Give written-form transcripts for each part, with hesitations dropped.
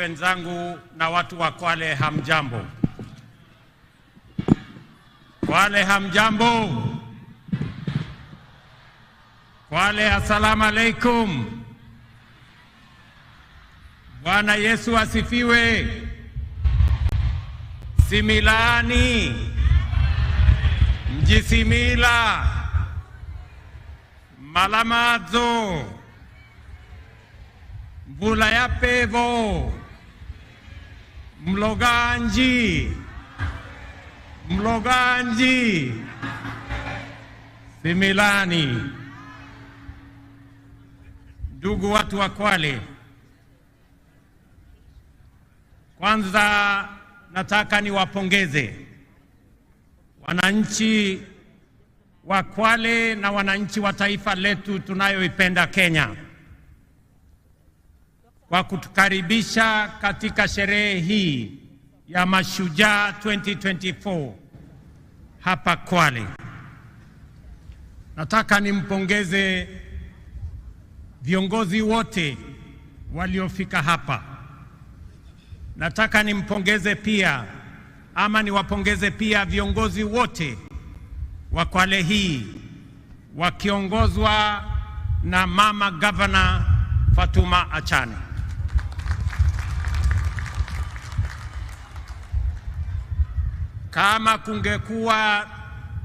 wenzangu na watu wa Kwale, hamjambo. Kwale, hamjambo. Kwale, assalamu alaikum. Bwana Yesu asifiwe. Similani, Mjisimila, Malamadzo, Mvula ya Pevo, Mloganji, Similani. Ndugu watu wa Kwale, kwanza nataka niwapongeze wananchi wa Kwale na wananchi wa taifa letu tunayoipenda Kenya kwa kutukaribisha katika sherehe hii ya Mashujaa 2024 hapa Kwale. Nataka nimpongeze viongozi wote waliofika hapa. Nataka niwapongeze pia viongozi wote wa Kwale hii wakiongozwa na Mama Governor Fatuma Achane. Kama kungekuwa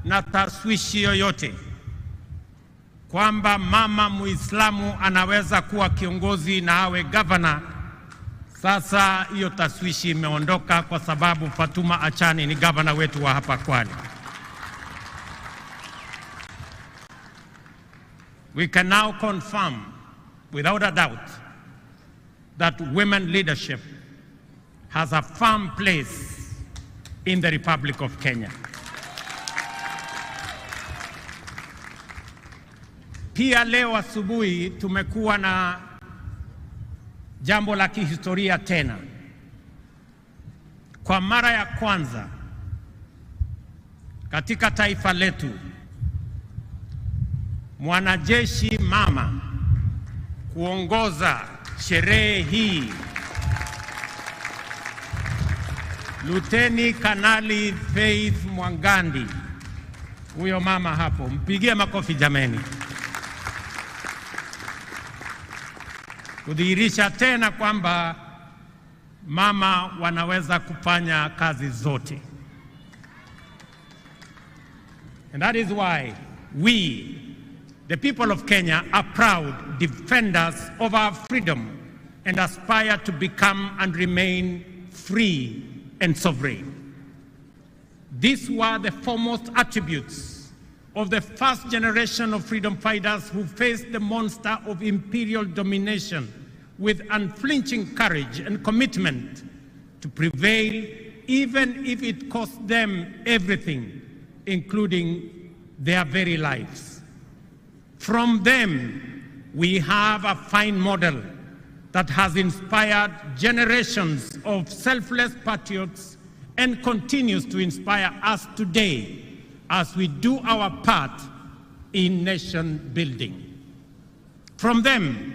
na taswishi yoyote kwamba mama Muislamu anaweza kuwa kiongozi na awe governor, sasa hiyo taswishi imeondoka, kwa sababu Fatuma Achane ni governor wetu wa hapa Kwale. We can now confirm without a doubt that women leadership has a firm place in the Republic of Kenya. Pia leo asubuhi tumekuwa na jambo la kihistoria tena. Kwa mara ya kwanza katika taifa letu, mwanajeshi mama kuongoza sherehe hii. Luteni Kanali Faith Mwangandi, huyo mama hapo, mpigie makofi jameni. Kudhihirisha tena kwamba mama wanaweza kufanya kazi zote. And that is why we, the people of Kenya, are proud defenders of our freedom and aspire to become and remain free and sovereign. These were the foremost attributes of the first generation of freedom fighters who faced the monster of imperial domination with unflinching courage and commitment to prevail, even if it cost them everything, including their very lives. From them, we have a fine model that has inspired generations of selfless patriots and continues to inspire us today as we do our part in nation building. From them,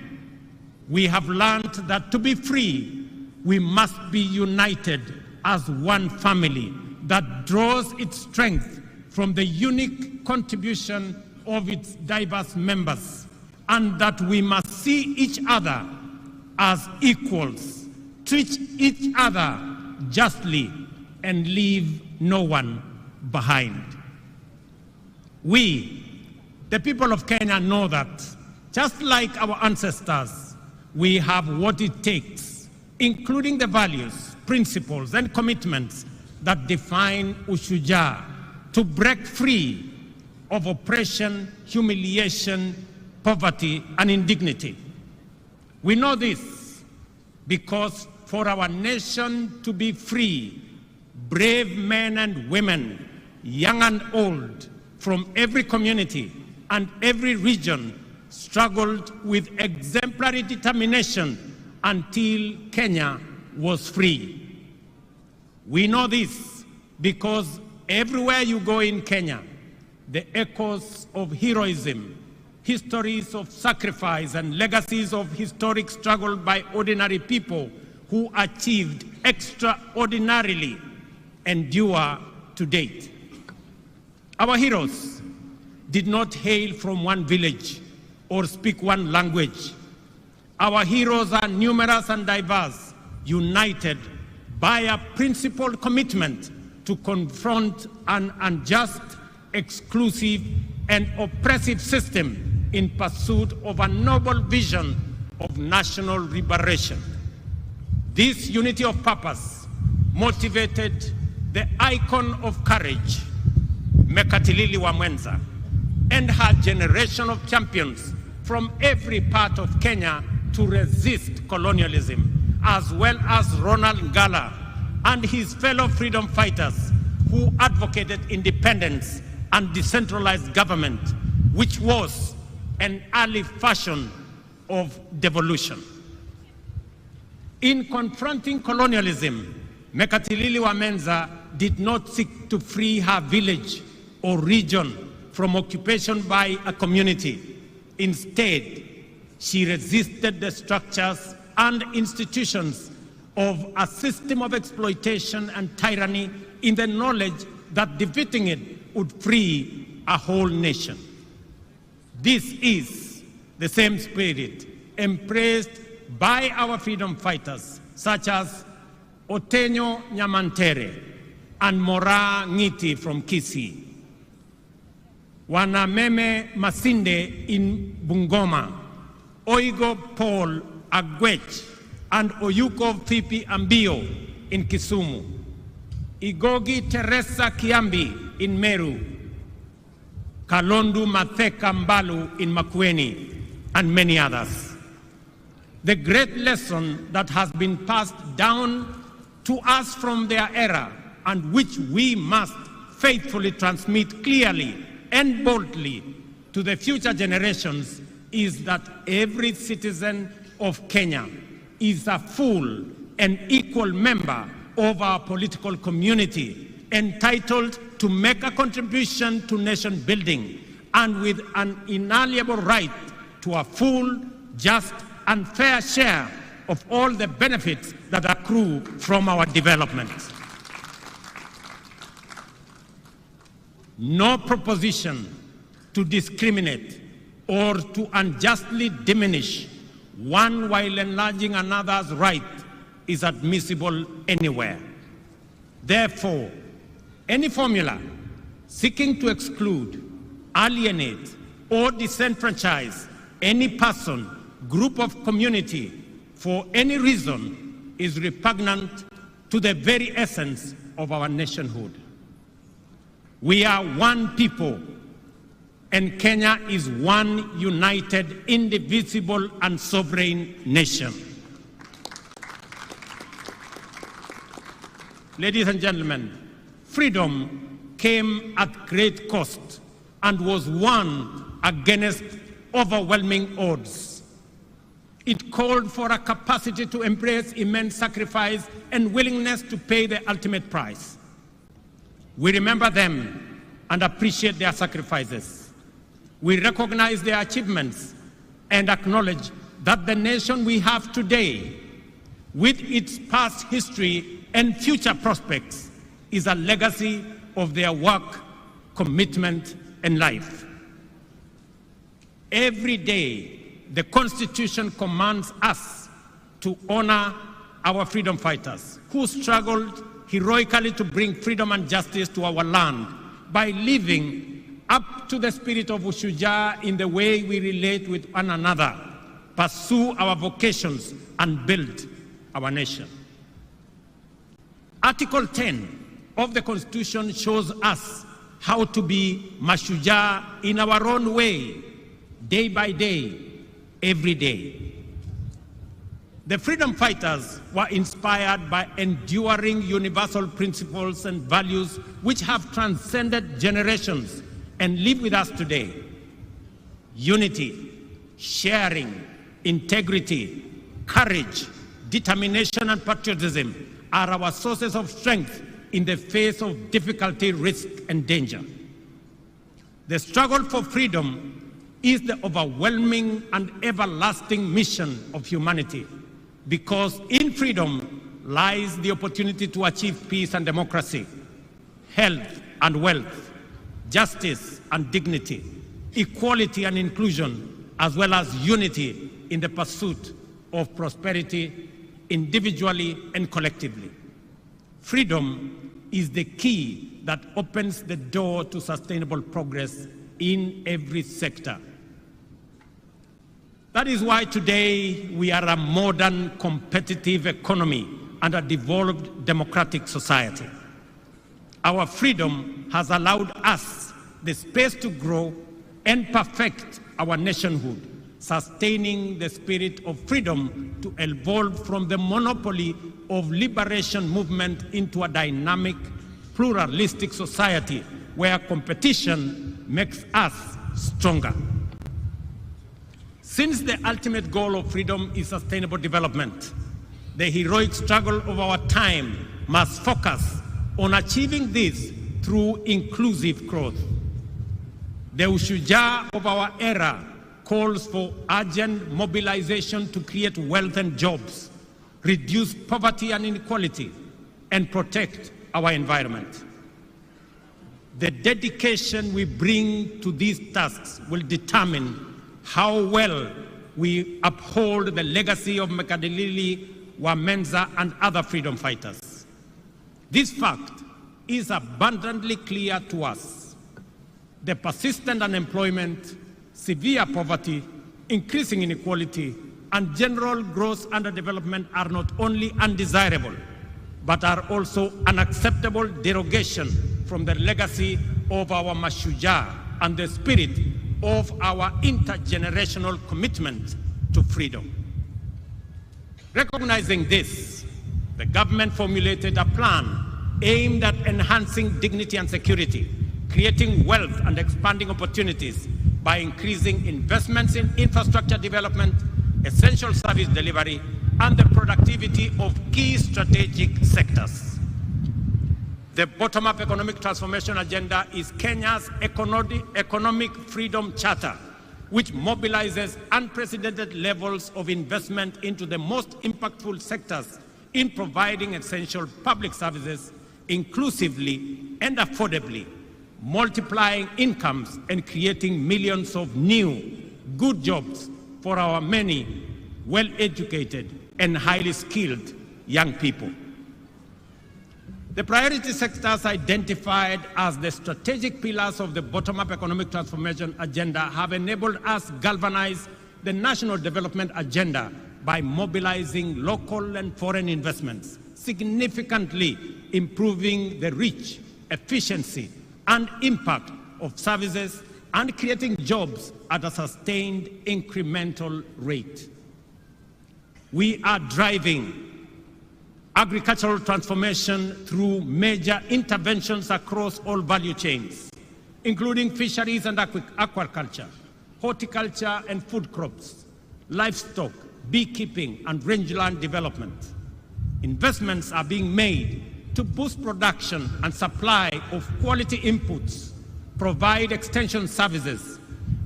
we have learned that to be free, we must be united as one family that draws its strength from the unique contribution of its diverse members, and that we must see each other as equals, treat each other justly, and leave no one behind. We, the people of Kenya, know that just like our ancestors, we have what it takes, including the values, principles, and commitments that define Ushujaa, to break free of oppression, humiliation, poverty, and indignity. We know this because for our nation to be free, brave men and women, young and old, from every community and every region struggled with exemplary determination until Kenya was free. We know this because everywhere you go in Kenya, the echoes of heroism, histories of sacrifice, and legacies of historic struggle by ordinary people who who achieved extraordinarily endure to date. Our heroes did not hail from one village or speak one language. Our heroes are numerous and diverse, united by a principled commitment to confront an unjust, exclusive, and oppressive system in pursuit of a noble vision of national liberation. This unity of purpose motivated the icon of courage, Mekatilili Wamwenza, and her generation of champions from every part of Kenya to resist colonialism, as well as Ronald Ngala and his fellow freedom fighters who advocated independence and decentralized government, which was an early fashion of devolution. In confronting colonialism, Mekatilili Wamwenza did not seek to free her village or region from occupation by a community. Instead, she resisted the structures and institutions of a system of exploitation and tyranny in the knowledge that defeating it would free a whole nation. This is the same spirit embraced by our freedom fighters, such as Otenyo Nyamantere and Mora Ngiti from Kisii, Wanameme Masinde in Bungoma, Oigo Paul Agwech and Oyuko Fipi Ambio in Kisumu, Igogi Teresa Kiambi in Meru, Kalondu Matheka Mbalu in Makueni, and many others. The great lesson that has been passed down to us from their era and which we must faithfully transmit clearly and boldly to the future generations is that every citizen of Kenya is a full and equal member of our political community, entitled to make a contribution to nation building and with an inalienable right to a full, just, and fair share of all the benefits that accrue from our development. No proposition to discriminate or to unjustly diminish one while enlarging another's right is admissible anywhere. Therefore, any formula seeking to exclude, alienate, or disenfranchise any person, group of community for any reason is repugnant to the very essence of our nationhood. We are one people, and Kenya is one united, indivisible, and sovereign nation. Ladies and gentlemen, freedom came at great cost and was won against overwhelming odds. It called for a capacity to embrace immense sacrifice and willingness to pay the ultimate price. We remember them and appreciate their sacrifices. We recognize their achievements and acknowledge that the nation we have today, with its past history and future prospects, is a legacy of their work, commitment, and life. Every day, the Constitution commands us to honor our freedom fighters who struggled heroically to bring freedom and justice to our land by living up to the spirit of Ushujaa in the way we relate with one another, pursue our vocations, and build our nation. Article 10 of the Constitution shows us how to be mashujaa in our own way, day by day, every day. The freedom fighters were inspired by enduring universal principles and values which have transcended generations and live with us today. Unity, sharing, integrity, courage, determination, and patriotism are our sources of strength in the face of difficulty, risk, and danger. The struggle for freedom is the overwhelming and everlasting mission of humanity, because in freedom lies the opportunity to achieve peace and democracy, health and wealth, justice and dignity, equality and inclusion, as well as unity in the pursuit of prosperity individually and collectively. Freedom is the key that opens the door to sustainable progress in every sector. That is why today we are a modern, competitive economy and a devolved democratic society. Our freedom has allowed us the space to grow and perfect our nationhood, sustaining the spirit of freedom to evolve from the monopoly of liberation movement into a dynamic, pluralistic society where competition makes us stronger. Since the ultimate goal of freedom is sustainable development, the heroic struggle of our time must focus on achieving this through inclusive growth. The Ushujaa of our era calls for urgent mobilization to create wealth and jobs, reduce poverty and inequality, and protect our environment. The dedication we bring to these tasks will determine how well we uphold the legacy of Mekadilili, Wamenza, and other freedom fighters. This fact is abundantly clear to us. The persistent unemployment, severe poverty, increasing inequality, and general gross underdevelopment are not only undesirable, but are also unacceptable derogation from the legacy of our Mashujaa and the spirit of our intergenerational commitment to freedom. Recognizing this, the government formulated a plan aimed at enhancing dignity and security, creating wealth and expanding opportunities by increasing investments in infrastructure development, essential service delivery, and the productivity of key strategic sectors. The bottom-up economic transformation agenda is Kenya's economic freedom charter, which mobilizes unprecedented levels of investment into the most impactful sectors in providing essential public services inclusively and affordably, multiplying incomes and creating millions of new, good jobs for our many well-educated and highly skilled young people. The priority sectors identified as the strategic pillars of the bottom-up economic transformation agenda have enabled us to galvanize the national development agenda by mobilizing local and foreign investments, significantly improving the reach, efficiency, and impact of services and creating jobs at a sustained incremental rate. We are driving agricultural transformation through major interventions across all value chains, including fisheries and aquaculture, horticulture and food crops, livestock, beekeeping, and rangeland development. Investments are being made to boost production and supply of quality inputs, provide extension services,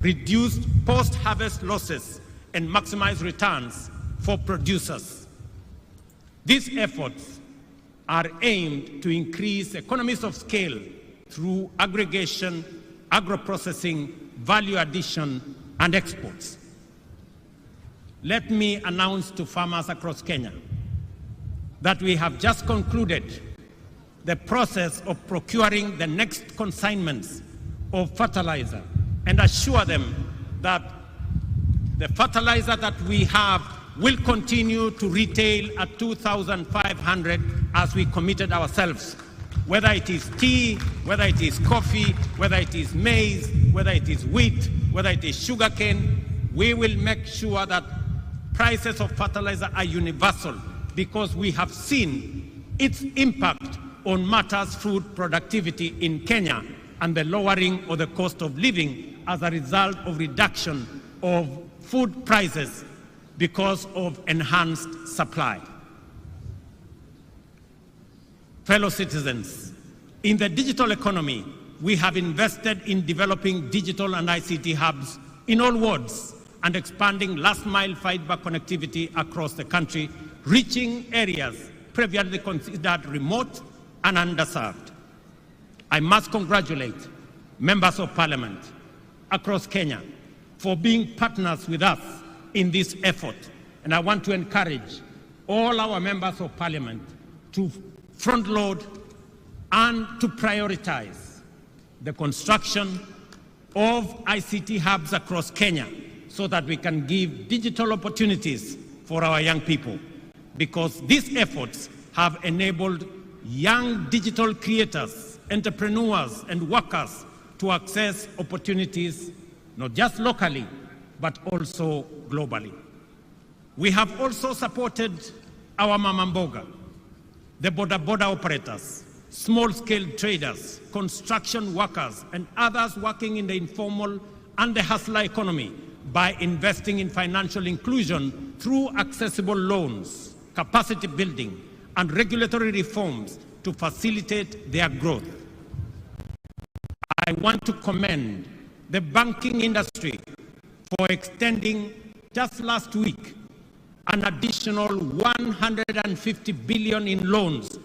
reduce post-harvest losses, and maximize returns for producers. These efforts are aimed to increase economies of scale through aggregation, agro-processing, value addition, and exports. Let me announce to farmers across Kenya that we have just concluded the process of procuring the next consignments of fertilizer and assure them that the fertilizer that we have will continue to retail at 2,500 as we committed ourselves. Whether it is tea, whether it is coffee, whether it is maize, whether it is wheat, whether it is sugarcane, we will make sure that prices of fertilizer are universal because we have seen its impact on matters food productivity in Kenya and the lowering of the cost of living as a result of reduction of food prices because of enhanced supply. Fellow citizens, in the digital economy, we have invested in developing digital and ICT hubs in all wards and expanding last-mile fiber connectivity across the country, reaching areas previously considered remote and underserved. I must congratulate members of parliament across Kenya for being partners with us in this effort. And I want to encourage all our members of parliament to front load and to prioritize the construction of ICT hubs across Kenya so that we can give digital opportunities for our young people, because these efforts have enabled young digital creators, entrepreneurs, and workers to access opportunities not just locally, but also globally. We have also supported our mama mboga, the boda operators, small-scale traders, construction workers, and others working in the informal and the hustler economy by investing in financial inclusion through accessible loans, capacity building, and regulatory reforms to facilitate their growth. I want to commend the banking industry for extending, just last week, an additional 150 billion in loans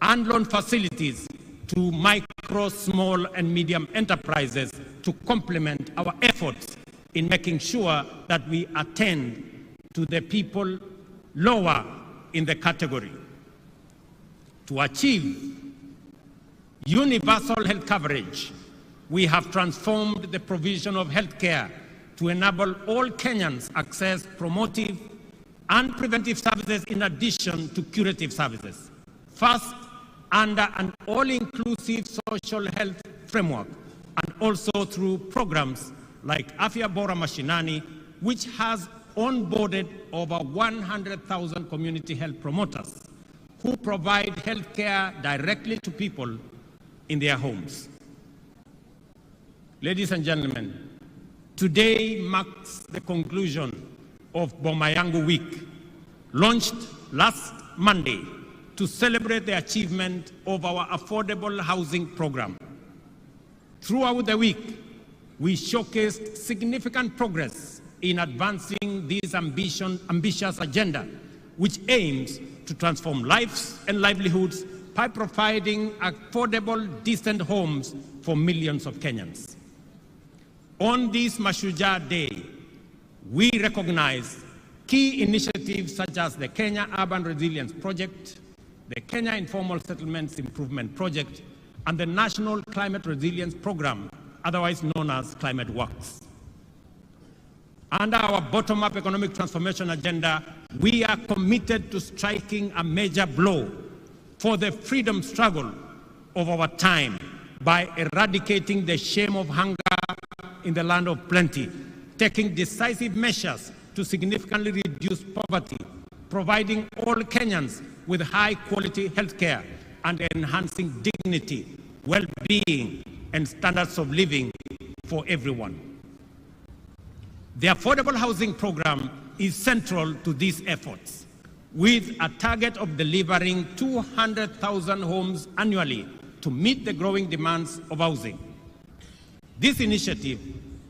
and loan facilities to micro, small, and medium enterprises to complement our efforts in making sure that we attend to the people lower in the category. To achieve universal health coverage, we have transformed the provision of health care to enable all Kenyans access promotive and preventive services in addition to curative services. First, under an all-inclusive social health framework, and also through programs like Afya Bora Mashinani, which has onboarded over 100,000 community health promoters who provide health care directly to people in their homes. Ladies and gentlemen, today marks the conclusion of Boma Yangu Week, launched last Monday to celebrate the achievement of our affordable housing program. Throughout the week, we showcased significant progress in advancing this ambitious agenda, which aims to transform lives and livelihoods by providing affordable, decent homes for millions of Kenyans. On this Mashujaa Day, we recognize key initiatives such as the Kenya Urban Resilience Project, the Kenya Informal Settlements Improvement Project, and the National Climate Resilience Program, otherwise known as Climate Works. Under our bottom-up economic transformation agenda, we are committed to striking a major blow for the freedom struggle of our time by eradicating the shame of hunger in the land of plenty, taking decisive measures to significantly reduce poverty, providing all Kenyans with high-quality health care, and enhancing dignity, well-being, and standards of living for everyone. The affordable housing program is central to these efforts, with a target of delivering 200,000 homes annually to meet the growing demands of housing. This initiative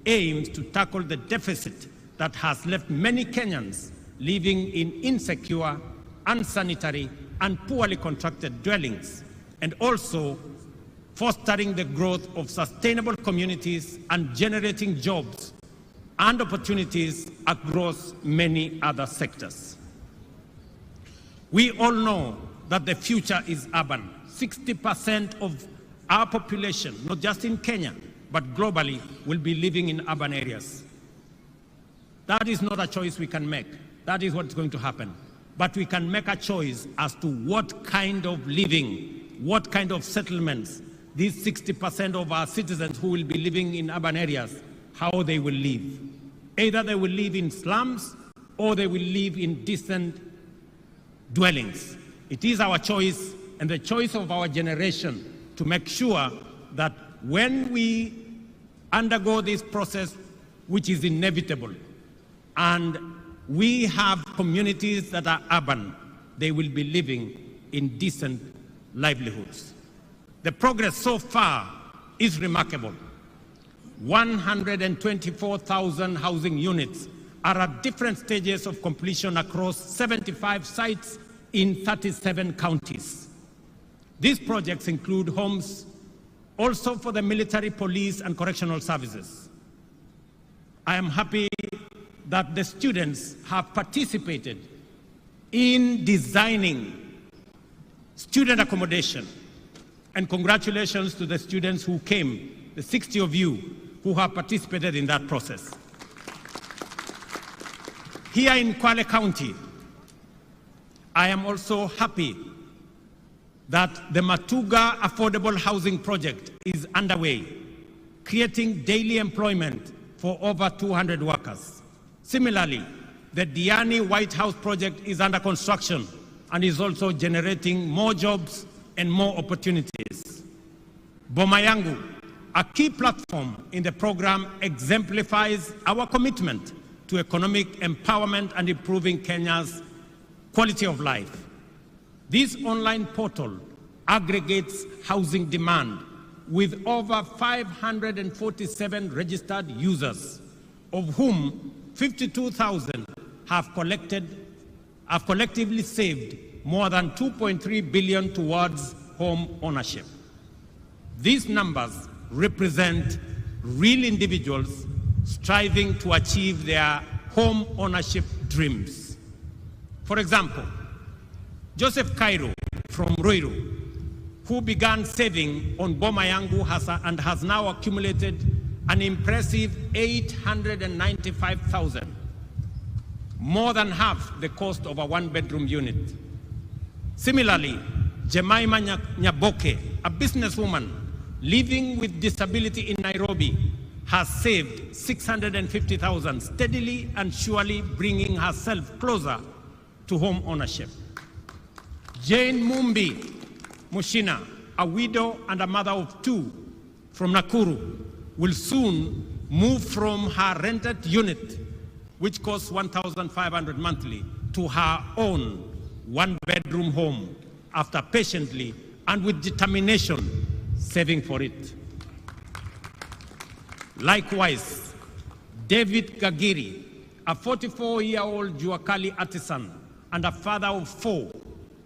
aims to tackle the deficit that has left many Kenyans living in insecure, unsanitary, and poorly constructed dwellings, and also fostering the growth of sustainable communities and generating jobs and opportunities across many other sectors. We all know that the future is urban. 60% of our population, not just in Kenya, but globally, will be living in urban areas. That is not a choice we can make. That is what's going to happen. But we can make a choice as to what kind of living, what kind of settlements these 60% of our citizens who will be living in urban areas, how they will live. Either they will live in slums or they will live in decent dwellings. It is our choice and the choice of our generation to make sure that when we undergo this process, which is inevitable, and we have communities that are urban, they will be living in decent livelihoods. The progress so far is remarkable. 124,000 housing units are at different stages of completion across 75 sites in 37 counties. These projects include homes also for the military, police, and correctional services. I am happy that the students have participated in designing student accommodation, and congratulations to the students who came, the 60 of you who have participated in that process. Here in Kwale County, I am also happy that the Matuga Affordable Housing Project is underway, creating daily employment for over 200 workers. Similarly, the Diani White House project is under construction and is also generating more jobs and more opportunities. Boma Yangu, a key platform in the program, exemplifies our commitment to economic empowerment and improving Kenya's quality of life. This online portal aggregates housing demand with over 547 registered users, of whom 52,000 have collectively saved more than 2.3 billion towards home ownership. These numbers represent real individuals striving to achieve their home ownership dreams. For example, Joseph Cairo from Ruto, who began saving on Boma Yangu and has now accumulated an impressive 895,000, more than half the cost of a one-bedroom unit. Similarly, Jemima Nyaboke, a businesswoman living with disability in Nairobi, has saved 650,000, steadily and surely bringing herself closer to home ownership. Jane Mumbi Mushina, a widow and a mother of two from Nakuru, will soon move from her rented unit, which costs 1,500 monthly, to her own one-bedroom home after patiently and with determination saving for it. Likewise, David Gagiri, a 44-year-old Juakali artisan and a father of 4,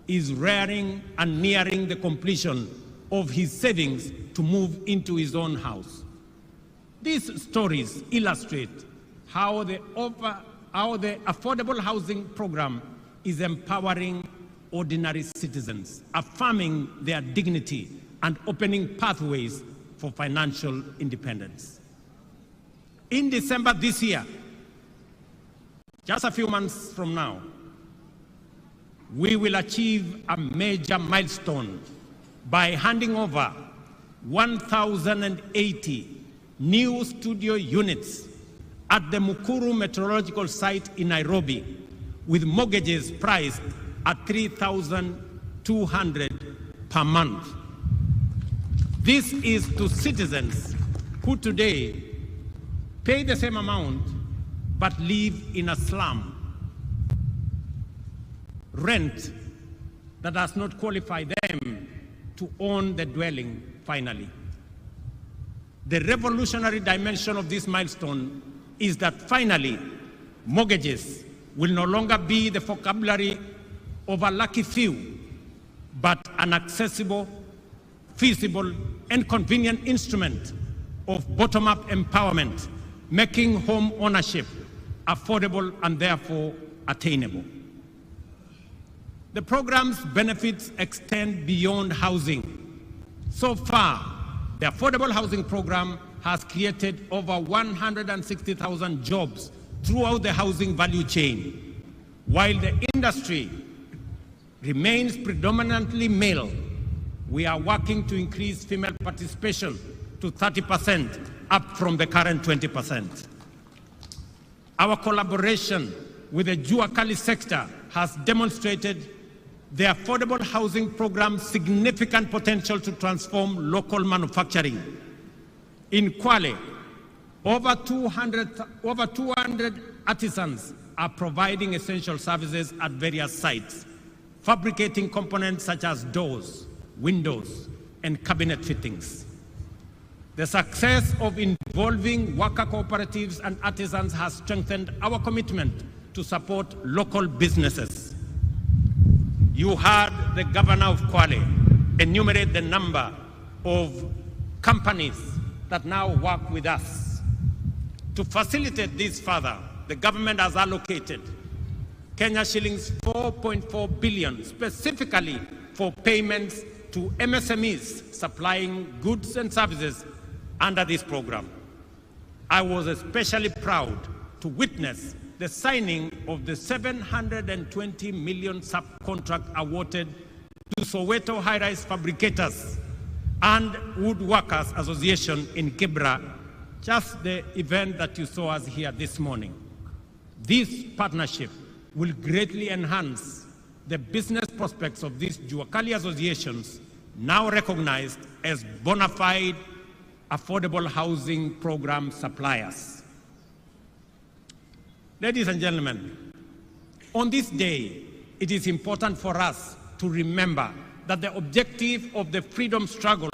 is rearing and nearing the completion of his savings to move into his own house. These stories illustrate how the affordable housing program is empowering ordinary citizens, affirming their dignity and opening pathways for financial independence. In December this year, just a few months from now, we will achieve a major milestone by handing over 1,080 new studio units at the Mukuru Meteorological Site in Nairobi, with mortgages priced at 3,200 per month. This is to citizens who today pay the same amount but live in a slum, rent that does not qualify them to own the dwelling finally. The revolutionary dimension of this milestone is that finally mortgages will no longer be the vocabulary of a lucky few, but an accessible, feasible, and convenient instrument of bottom-up empowerment, making home ownership affordable and therefore attainable. The program's benefits extend beyond housing. So far, the affordable housing program has created over 160,000 jobs throughout the housing value chain. While the industry remains predominantly male, we are working to increase female participation to 30%, up from the current 20%. Our collaboration with the Juakali sector has demonstrated the affordable housing program's significant potential to transform local manufacturing. In Kwale, over 200 artisans are providing essential services at various sites, fabricating components such as doors, windows, and cabinet fittings. The success of involving worker cooperatives and artisans has strengthened our commitment to support local businesses. You heard the governor of Kwale enumerate the number of companies that now work with us. To facilitate this further, the government has allocated Kenya shillings 4.4 billion specifically for payments to MSMEs supplying goods and services under this program. I was especially proud to witness the signing of the 720 million subcontract awarded to Soweto High-Rise Fabricators and Woodworkers Association in Kibra, just the event that you saw us here this morning. This partnership will greatly enhance the business prospects of these Juakali associations, now recognized as bona fide affordable housing program suppliers. Ladies and gentlemen, on this day, it is important for us to remember that the objective of the freedom struggle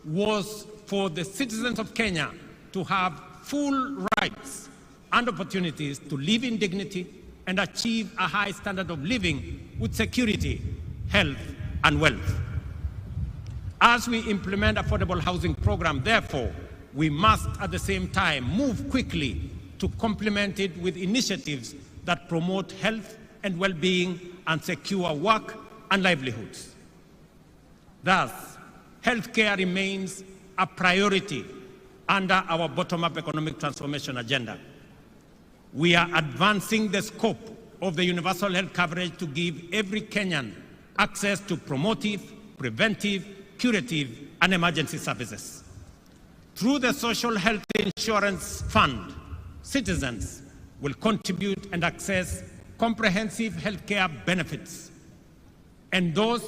was for the citizens of Kenya to have full rights and opportunities to live in dignity and achieve a high standard of living with security, health, and wealth. As we implement affordable housing program, therefore, we must at the same time move quickly to complement it with initiatives that promote health and well-being and secure work and livelihoods. Thus, healthcare remains a priority under our bottom-up economic transformation agenda. We are advancing the scope of the universal health coverage to give every Kenyan access to promotive, preventive, curative, and emergency services. Through the Social Health Insurance Fund, citizens will contribute and access comprehensive healthcare benefits, and those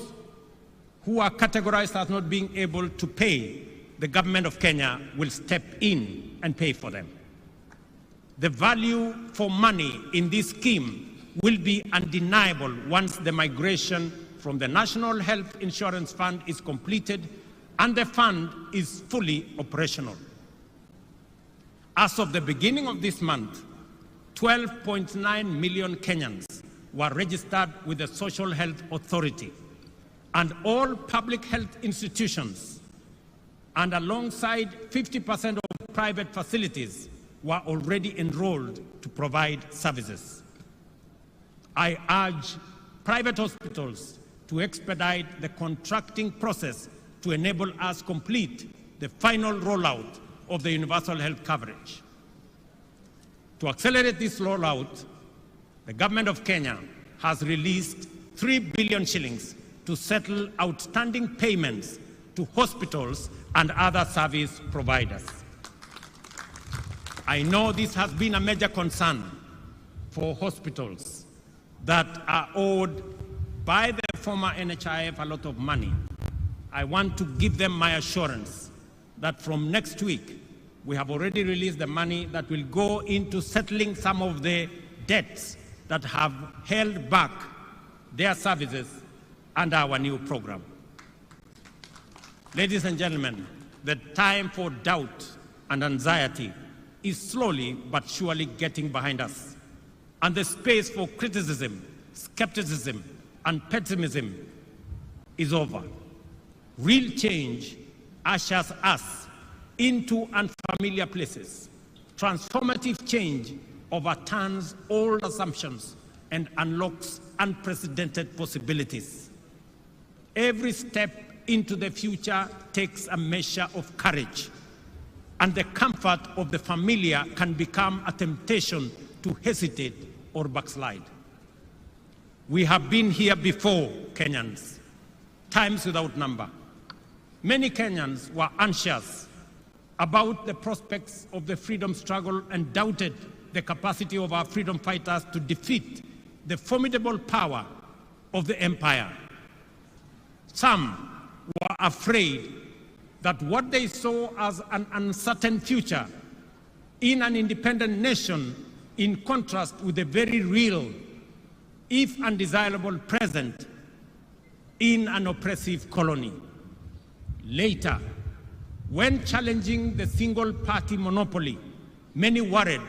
who are categorized as not being able to pay, the government of Kenya will step in and pay for them. The value for money in this scheme will be undeniable once the migration from the National Health Insurance Fund is completed and the fund is fully operational. As of the beginning of this month, 12.9 million Kenyans were registered with the Social Health Authority, and all public health institutions and alongside 50% of private facilities were already enrolled to provide services. I urge private hospitals to expedite the contracting process to enable us complete the final rollout of the universal health coverage. To accelerate this rollout, the government of Kenya has released 3 billion shillings to settle outstanding payments to hospitals and other service providers. I know this has been a major concern for hospitals that are owed by the former NHIF a lot of money. I want to give them my assurance that from next week, we have already released the money that will go into settling some of the debts that have held back their services under our new program. Ladies and gentlemen, the time for doubt and anxiety is slowly but surely getting behind us, and the space for criticism, skepticism, and pessimism is over. Real change ushers us into unfamiliar places. Transformative change overturns old assumptions and unlocks unprecedented possibilities. Every step into the future takes a measure of courage, and the comfort of the familiar can become a temptation to hesitate or backslide. We have been here before, Kenyans, times without number. Many Kenyans were anxious about the prospects of the freedom struggle and doubted the capacity of our freedom fighters to defeat the formidable power of the empire. Some were afraid that what they saw as an uncertain future in an independent nation, in contrast with the very real, if undesirable, present in an oppressive colony. Later, when challenging the single-party monopoly, many worried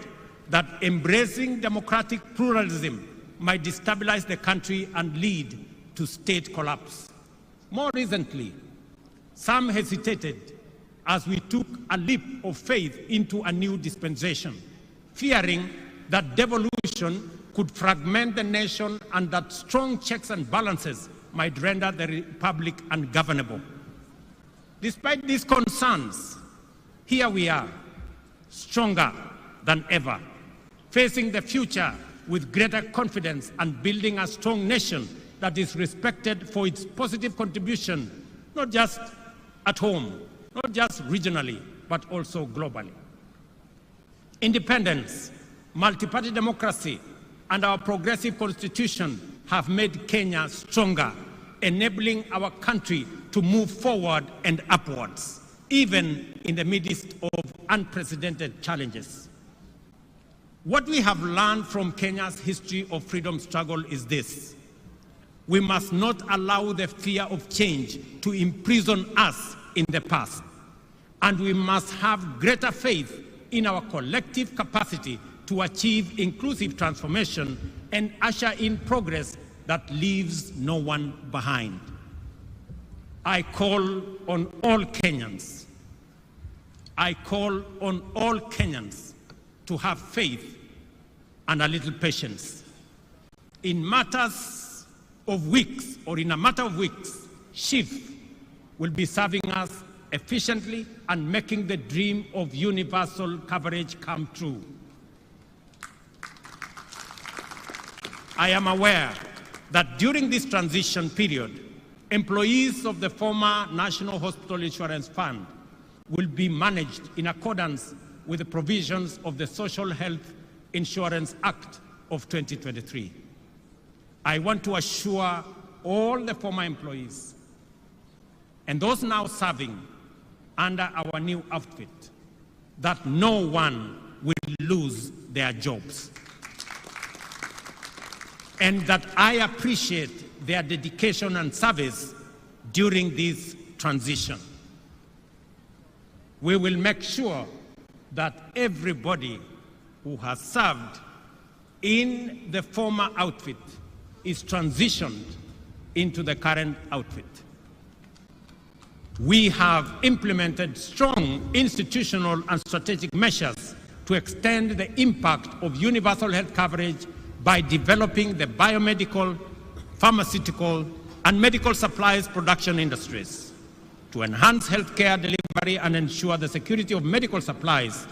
that embracing democratic pluralism might destabilize the country and lead to state collapse. More recently, some hesitated as we took a leap of faith into a new dispensation, fearing that devolution could fragment the nation and that strong checks and balances might render the republic ungovernable. Despite these concerns, here we are, stronger than ever, facing the future with greater confidence and building a strong nation that is respected for its positive contribution, not just at home, not just regionally, but also globally. Independence, multi-party democracy, and our progressive constitution have made Kenya stronger, enabling our country to move forward and upwards, even in the midst of unprecedented challenges. What we have learned from Kenya's history of freedom struggle is this: we must not allow the fear of change to imprison us in the past, and we must have greater faith in our collective capacity to achieve inclusive transformation and usher in progress that leaves no one behind. I call on all Kenyans. I call on all Kenyans to have faith and a little patience. In matters of weeks, or in a matter of weeks, SHIF will be serving us efficiently and making the dream of universal coverage come true. I am aware that during this transition period, employees of the former National Hospital Insurance Fund will be managed in accordance with the provisions of the Social Health Insurance Act of 2023. I want to assure all the former employees and those now serving under our new outfit that no one will lose their jobs, and that I appreciate their dedication and service during this transition. We will make sure that everybody who has served in the former outfit is transitioned into the current outfit. We have implemented strong institutional and strategic measures to extend the impact of universal health coverage by developing the biomedical, pharmaceutical, and medical supplies production industries. To enhance healthcare delivery and ensure the security of medical supplies,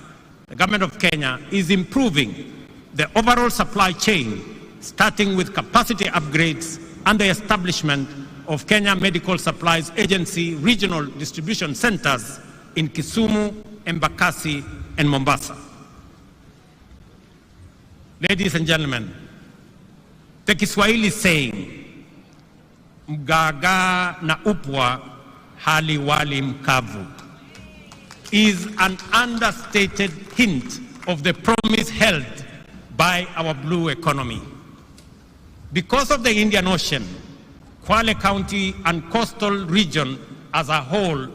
the government of Kenya is improving the overall supply chain, starting with capacity upgrades and the establishment of Kenya Medical Supplies Agency regional distribution centers in Kisumu, Embakasi, and Mombasa. Ladies and gentlemen, the Kiswahili saying, mgaga na upwa hali wali mkavu, is an understated hint of the promise held by our blue economy. Because of the Indian Ocean, Kwale County and coastal region as a whole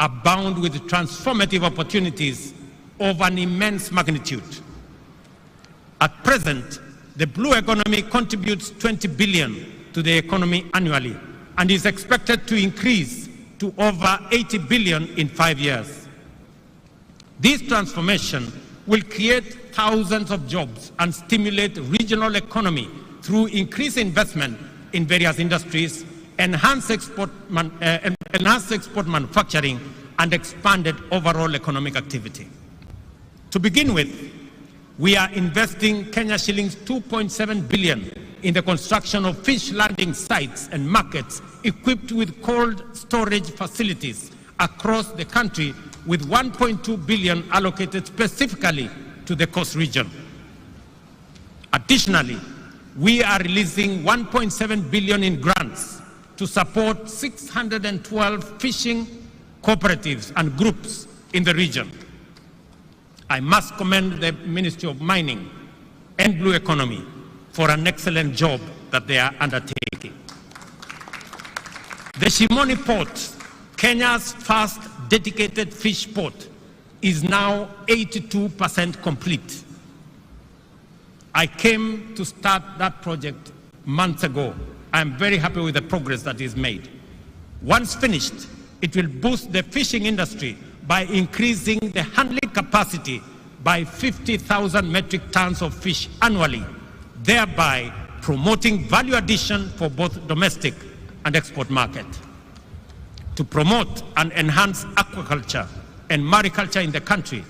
abound with transformative opportunities of an immense magnitude. At present, the blue economy contributes 20 billion to the economy annually and is expected to increase to over 80 billion in 5 years. This transformation will create thousands of jobs and stimulate regional economy through increased investment in various industries, enhanced export manufacturing, and expanded overall economic activity. To begin with, we are investing Kenya shillings 2.7 billion in the construction of fish landing sites and markets equipped with cold storage facilities across the country, with 1.2 billion allocated specifically to the coast region. Additionally, we are releasing 1.7 billion in grants to support 612 fishing cooperatives and groups in the region. I must commend the Ministry of Mining and Blue Economy for an excellent job that they are undertaking. The Shimoni Port, Kenya's first dedicated fish port, is now 82% complete. I came to start that project months ago, I am very happy with the progress that is made. Once finished, it will boost the fishing industry by increasing the handling capacity by 50,000 metric tons of fish annually, thereby promoting value addition for both domestic and export market. To promote and enhance aquaculture and mariculture in the country,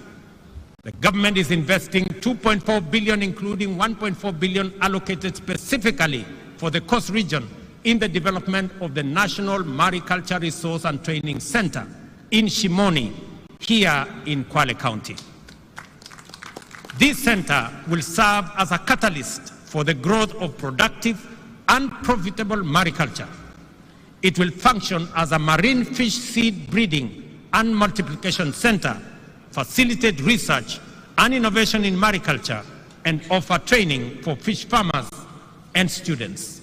the government is investing 2.4 billion, including 1.4 billion allocated specifically for the Coast region in the development of the National Mariculture Resource and Training Center in Shimoni, here in Kwale County. This center will serve as a catalyst for the growth of productive and profitable mariculture. It will function as a marine fish seed breeding and multiplication center, facilitate research and innovation in mariculture, and offer training for fish farmers and students.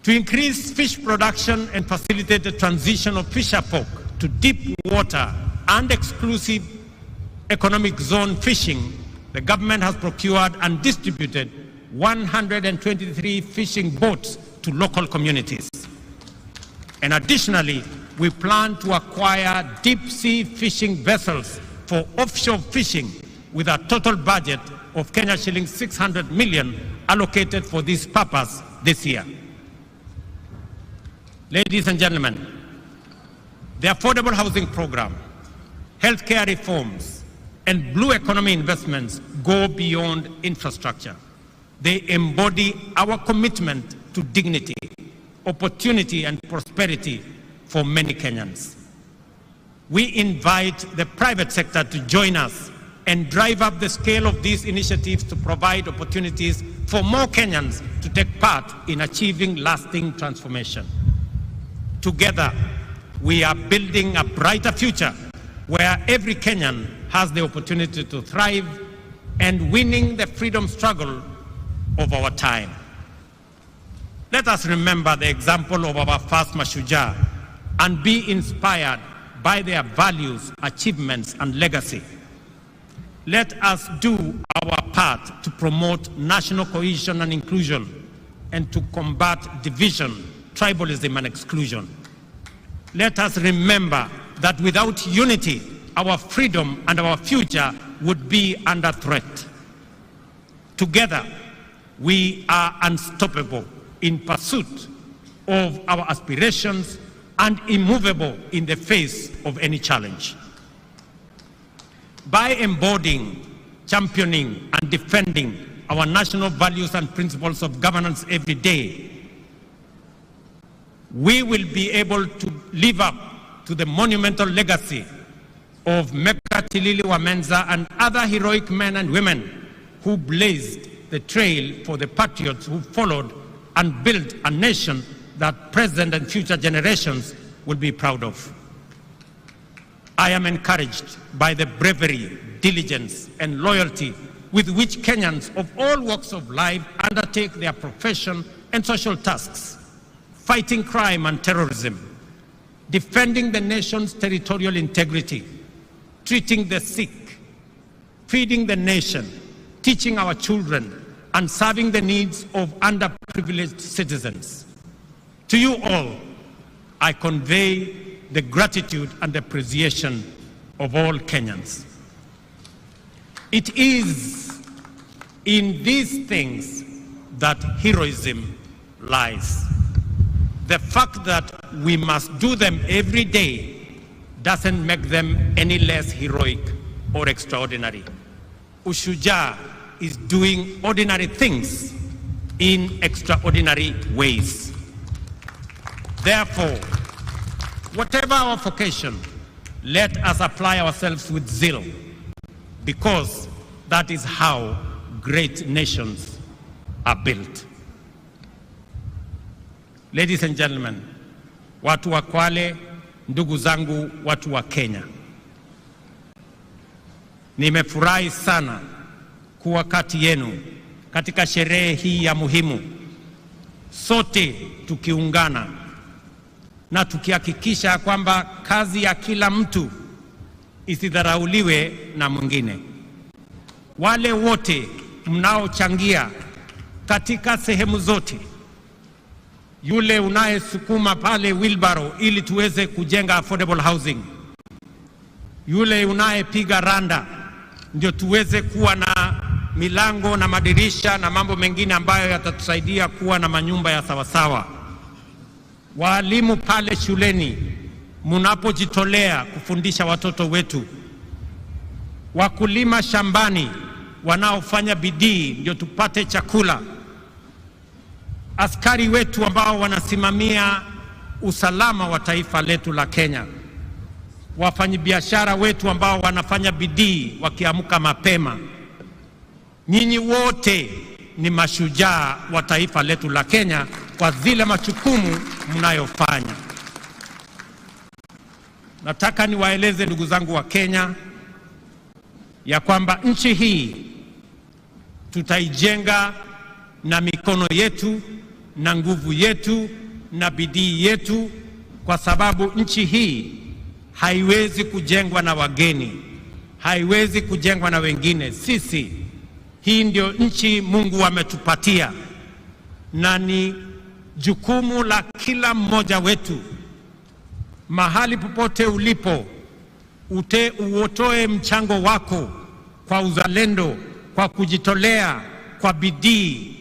To increase fish production and facilitate the transition of fisher folk to deep water and exclusive economic zone fishing, the government has procured and distributed 123 fishing boats to local communities. And additionally, we plan to acquire deep-sea fishing vessels for offshore fishing with a total budget of Kenya shillings 600 million allocated for this purpose this year. Ladies and gentlemen, the affordable housing program, healthcare reforms, and blue economy investments go beyond infrastructure. They embody our commitment to dignity, opportunity, and prosperity for many Kenyans. We invite the private sector to join us and drive up the scale of these initiatives to provide opportunities for more Kenyans to take part in achieving lasting transformation. Together, we are building a brighter future where every Kenyan has the opportunity to thrive and winning the freedom struggle of our time. Let us remember the example of our first Mashujaa and be inspired by their values, achievements, and legacy. Let us do our part to promote national cohesion and inclusion and to combat division, tribalism, and exclusion. Let us remember that without unity, our freedom and our future would be under threat. Together, we are unstoppable in pursuit of our aspirations and immovable in the face of any challenge. By embodying, championing, and defending our national values and principles of governance every day, we will be able to live up to the monumental legacy of Meka Tilili Wamenza and other heroic men and women who blazed the trail for the patriots who followed and built a nation that present and future generations will be proud of. I am encouraged by the bravery, diligence, and loyalty with which Kenyans of all walks of life undertake their profession and social tasks, fighting crime and terrorism, defending the nation's territorial integrity, treating the sick, feeding the nation, teaching our children, and serving the needs of underprivileged citizens. To you all, I convey the gratitude and appreciation of all Kenyans. It is in these things that heroism lies. The fact that we must do them every day doesn't make them any less heroic or extraordinary. Ushujaa is doing ordinary things in extraordinary ways. Therefore, whatever our vocation, let us apply ourselves with zeal, because that is how great nations are built. Ladies and gentlemen, watu wa Kwale, ndugu zangu watu wa Kenya, nimefurahi sana kuwa kati yenu katika sherehe hii ya muhimu, sote tukiungana na tukihakikisha kwamba kazi ya kila mtu isidharauliwe na mwingine. Wale wote mnaochangia katika sehemu zote, yule unayesukuma pale wheelbarrow ili tuweze kujenga affordable housing, yule unayepiga randa ndio tuweze kuwa na milango na madirisha na mambo mengine ambayo yatatusaidia kuwa na manyumba ya sawasawa. Walimu pale shuleni mnapojitolea kufundisha watoto wetu, wakulima shambani wanaofanya bidii ndio tupate chakula, askari wetu ambao wanasimamia usalama wa taifa letu la Kenya, wafanyabiashara wetu ambao wanafanya bidii wakiamka mapema. Nyinyi wote ni mashujaa wa taifa letu la Kenya kwa zile majukumu mnayofanya. Nataka niwaeleze ndugu zangu wa Kenya ya kwamba nchi hii tutaijenga na mikono yetu na nguvu yetu na bidii yetu, kwa sababu nchi hii haiwezi kujengwa na wageni, haiwezi kujengwa na wengine. Hii ndio nchi Mungu ametupatia, na ni jukumu la kila mmoja wetu, mahali popote ulipo, uotoe mchango wako kwa uzalendo, kwa kujitolea, kwa bidii.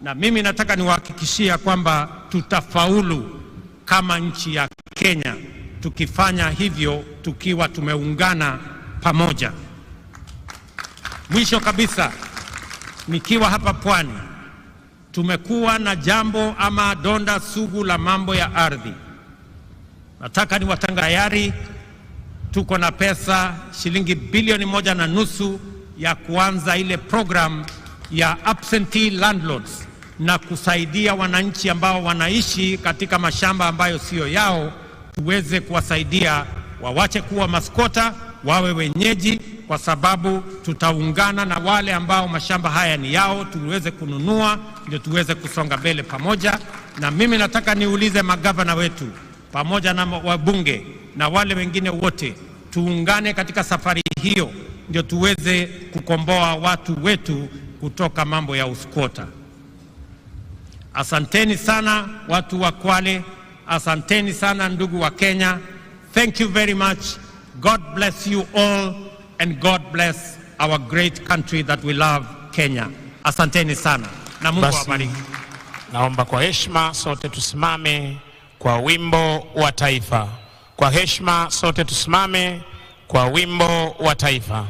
Na mimi nataka niwahakikishia kwamba tutafaulu kama nchi ya Kenya tukifanya hivyo, tukiwa tumeungana pamoja. Mwisho kabisa, nikiwa hapa Pwani, tumekuwa na jambo ama donda sugu la mambo ya ardhi. Nataka niwatangazia tuko na pesa shilingi bilioni 1.5 ya kuanza ile program ya absentee landlords na kusaidia wananchi ambao wanaishi katika mashamba ambayo sio yao, tuweze kuwasaidia wawache kuwa maskota, wawe wenyeji, kwa sababu tutaungana na wale ambao mashamba haya ni yao, tuweze kununua, ndio tuweze kusonga mbele pamoja. Na mimi nataka niulize magavana wetu pamoja na wabunge na wale wengine wote, tuungane katika safari hiyo, ndio tuweze kukomboa watu wetu kutoka mambo ya uskota. Asanteni sana watu wa Kwale, asanteni sana ndugu wa Kenya. Thank you very much. God bless you all, and God bless our great country that we love, Kenya. Asanteni sana na Mungu awabariki. Naomba kwa heshima sote tusimame kwa wimbo wa taifa. Kwa heshima sote tusimame kwa wimbo wa taifa.